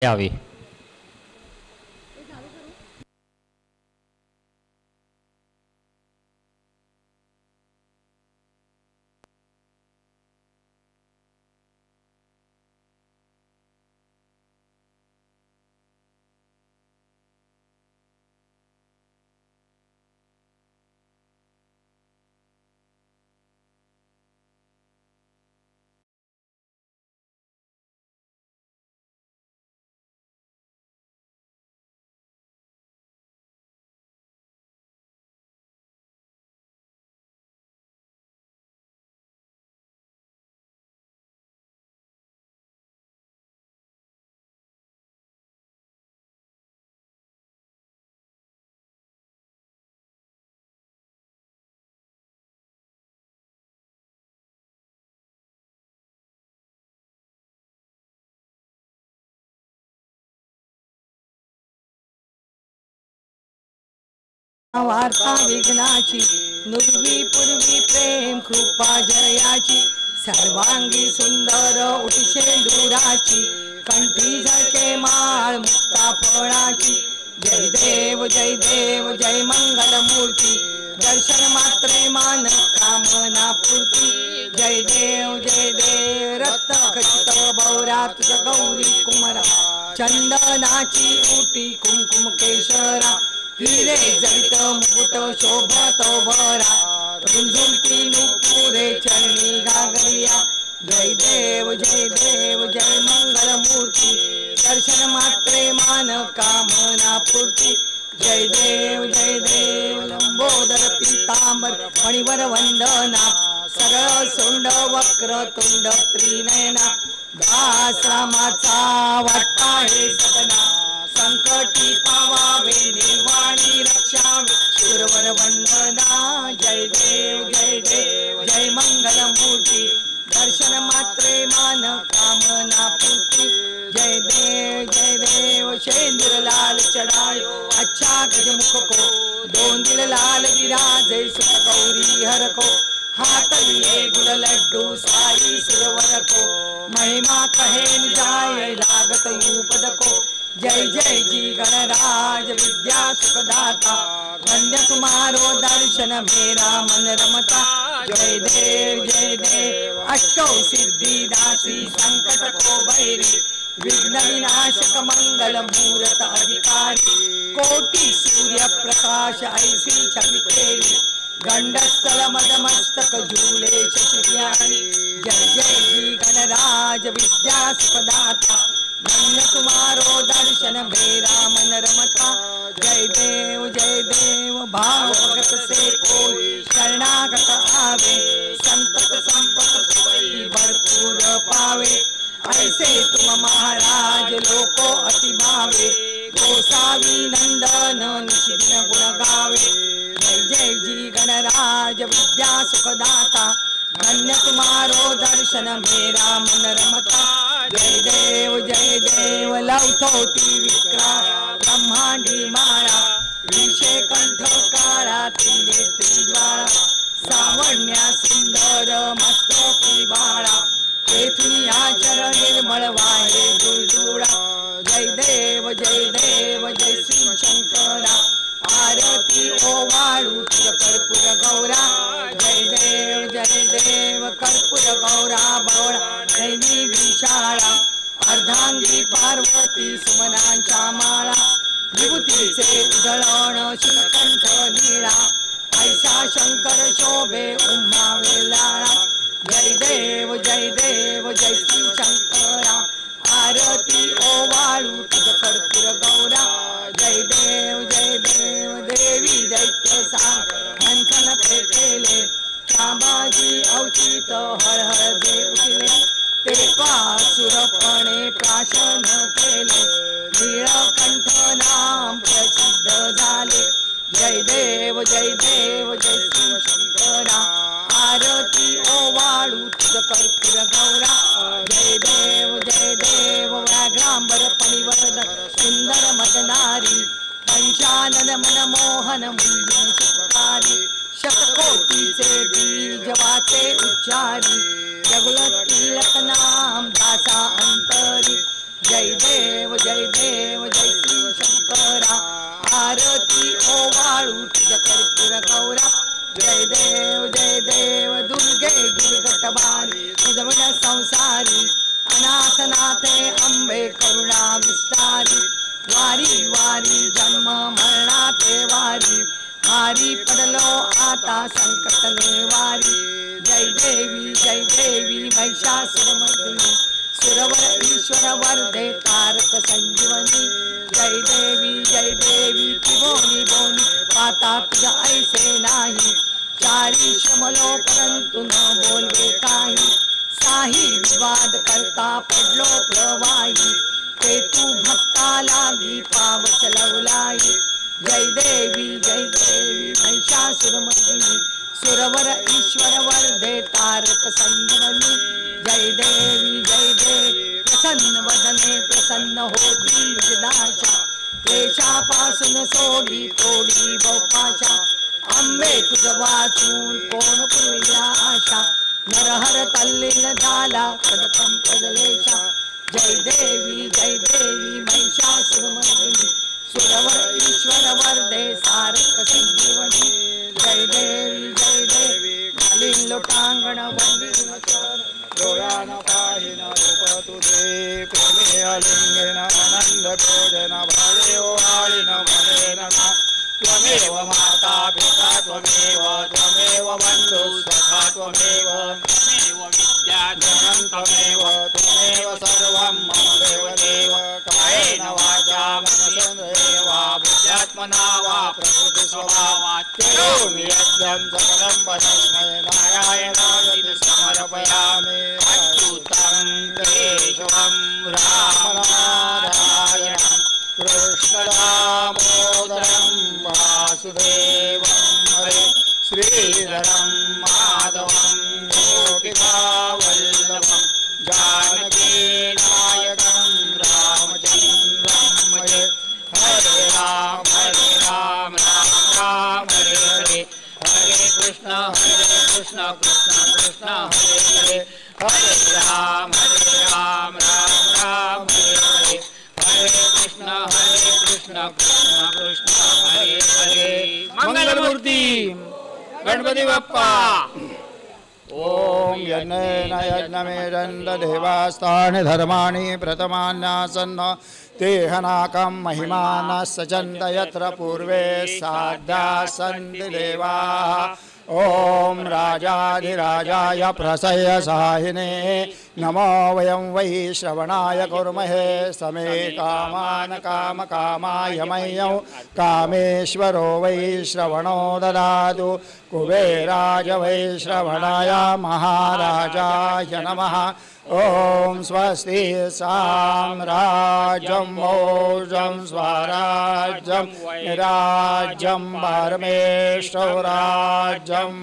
यावी. वार्ता विघ्नाची नुर्वी पूर्वी प्रेम कृपा जयाची सर्वांगी सुंदर उठशेंदुराची कंठी झळके माळ मुक्ता फळाची जय देव जय मंगल मूर्ती दर्शन मात्रे मान कामना पूर्ती जय देव रत्न खचित भौरा तुझ गौरी कुमरा चंदनाची उटी कुमकुम केशरा हिरे जडित मुकुट शोभत भरा रुंझुंती नुपुरे चरणी गागरिया जय देव जय मंगल मूर्ती दर्शन मात्रे मान कामना पूर्ती जय देव लंबोदर पीतांबर मणिवर वंदना सरळ सोंड वक्र तुंड त्रिनयना दास रामाचा वाटपा हे सदना संकटी पावावे निर्वाणी रक्षावे सुरवर वंदना जय देव जय मंगल मूर्ती दर्शन मात्रे मान कामना पूर्ती जय देव शेंद्र लाल चढ़ायो अच्छा गजमुख को दोन दिल लाल विराजे सुत गौरी हर को हाथ लिए गुड़ लड्डू साई सुरवर को महिमा कहे न जाए लागत यूपद को जय जी गणराज विद्या सुखदाता धन्य तुम्हारो दर्शन मेरा मन रमता जय देव अष्टौ सिद्धि दासी संकट को भैरी विघ्न विनाशक मंगल मूरत अधिकारी कोटि सूर्य प्रकाश ऐसी चमकेली गंडस्थल मदमस्तक झूले शशियारी जय जी गणराज विद्या सुखदाता धन्य तुम्हारो दर्शन मेरा मन रमता जय देव भाव भगत से कोई शरणागत आवे संतत संपत भरपूर पावे ऐसे तुम महाराज लोको अति भावे गोसावी नंदन निशिदिन गुण गावे जय जी गणराज विद्या सुखदाता धन्य तुम्हारो दर्शन मेरा मन रमता जय देव लवथोती विक्रांत ब्रह्मांडी माळा विषे कंठ काळा त्रिनेत्री ज्वाळा सावण्या सुंदर मस्तकी बाळा तेथुनी आचर निर्मळ वाहे दुळदुळा जय देव जय श्री शंकरा आरती ओवाळू तुझ कर्पूर गौरा जय देव कर्पूर गौरा बवळा नैनी विशाळा अर्धांगी पार्वती सुमनांच्या माळा विभूतीचे उधळण शिलकंठ निळा ऐसा शंकर शोभे उम्मा वेलाळा जय देव जय श्री शंकरा आरती ओवाळू तुझ कर्पूर गौरा जय देव देवी दैत्य सांग मंथन पेटेले शांबाजी अवचित हळहळ जे उठले ते पासुरपणे प्राशन केले नीळकंठ नाम प्रसिद्ध झाले जय देव जय श्री शंकरा आरती ओवाळू तुझ कर्पूर गौरा जय देव व्याघ्रांबर परिवरद सुंदर मदनारी पंचानन मनमोहन मुंजिन सुखकारी शतकोटीचे बीज वाचे उच्चारी जगुल तिलक नाम दासा अंतरी जय देव जय देव जय श्री शंकरा आरती ओवाळू तुझ कर्पूर गौरा जय देव दुर्गे दुर्गटबारी तुझवण संसारी अनाथनाथे अंबे करुणा विस्तारी वारी वारी जन्म मरणाते वारी भारी पडलो आता संकट निवारी जय देवी महिषासुरमर्दिनी सुरवर ईश्वर वरदे तारक संजीवनी जय देवी त्रिभुवनी बोनी पाता तुझा ऐसे नाही चारी श्रमलो परंतु न बोलवे काही साही विवाद करता पडलो प्रवाही ते तू भक्ता लागी पावस लवलाई जय देवी महिषासुरमर्दिनी सुरवर ईश्वर वरदे तारक संजीवनी जय देवी प्रसन्न वदने प्रसन्न होती विनाशा क्लेशापासून सोडी तोडी बहुपाशा अंबे तुझ वाचून कोण पुरविला आशा नरहर तल्लीन झाला पदकं पदलेशा जय देवी महिषासुरमर्दिनी सुरवर ईश्वर वरदे सारक संजीवनी जय देवी खालील लोटांगण वंदन डोळ्यान पाहिन रूप तुझे प्रेमी अलिंगन आनंद भोजन भाळे ओवाळीन मनेन त्वमेव माता पिता त्वमेव बंधु सखा त्वमेव विद्या धनं त्वमेव सर्वं मम देवदेव कायेन वाचा मनसेन्द्रियर्वा बुद्ध्यात्मना वा प्रकृति स्वभावात् करोमि यज्ञं सकलं परस्मै नारायणाय समर्पयामि अच्युतं केशवं रामनारायणं कृष्णदामोदरं वासुदेवं हरे श्रीधरं माधवं गोपिकावल्लभं जानकीनायकं रामचन्द्रं भजे हरे राम राम राम हरे हरे हरे कृष्ण कृष्ण कृष्ण हरे हरे हरे राम राम राम हरे हरे हरे कृष्ण कृष्ण कृष्ण हरे हरे मंगलमूर्ती गणपती बाप्पा ओम यज्ञेन यज्ञमेदन्त देवास्तानि धर्माणि प्रथमान्यासन्न तेहनाकं महिमानः सचन्त यत्र पूर्वे साध्याः सन्ति देवाः ओम राजाधिराजाय प्रसय साहिने नमो वयं वै श्रवणाय कुर्महे समे कामान् कामकामाय मह्यं कामेश्वरो वै श्रवणो ददातु कुबेराज वै श्रवणाय महाराजाय नमः ओम स्वस्ति साम्राज्यं मौर्यं स्वराज्यं निराज्यं परमेश्वराज्यं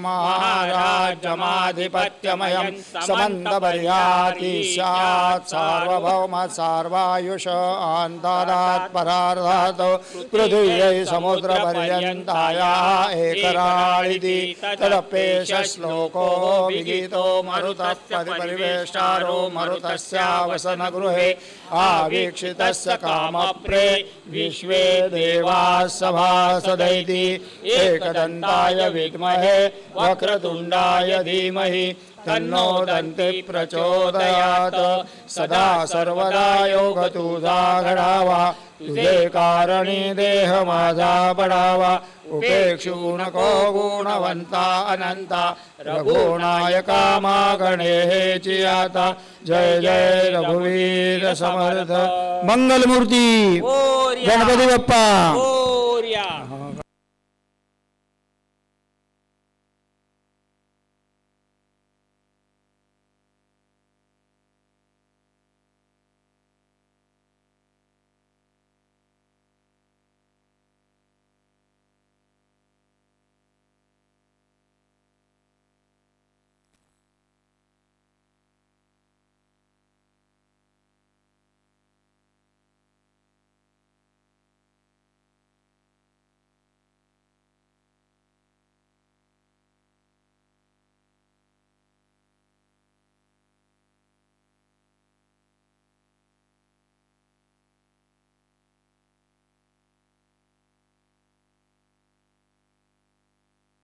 महाराज्यमाधिपत्यमयं समन्तपर्याति स्यात् सार्वभौमः सर्वायुष अन्तरात् परार्धात् पृथिव्यै समुद्रपर्यन्ताया एकराळिति तदप्येष श्लोको विगीतो मरुतः परिवेष्टारो मरुतस्यावसन गृहे आवीक्षितस्य कामप्रे विश्वे देवाः सभासदैति एकदन्ताय विद्महे वक्रतुण्डाय धीमहि तन्नो दन्ति प्रचोदयात् सदा सर्वदा योग तुझा घडावा तुझे कारणी देह माझा पडावा उपेक्षू नको गुणवंता अनंता रघुनायका मागणेची आता जय जय रघुवीर समर्थ मंगलमूर्ती गणपती बाप्पा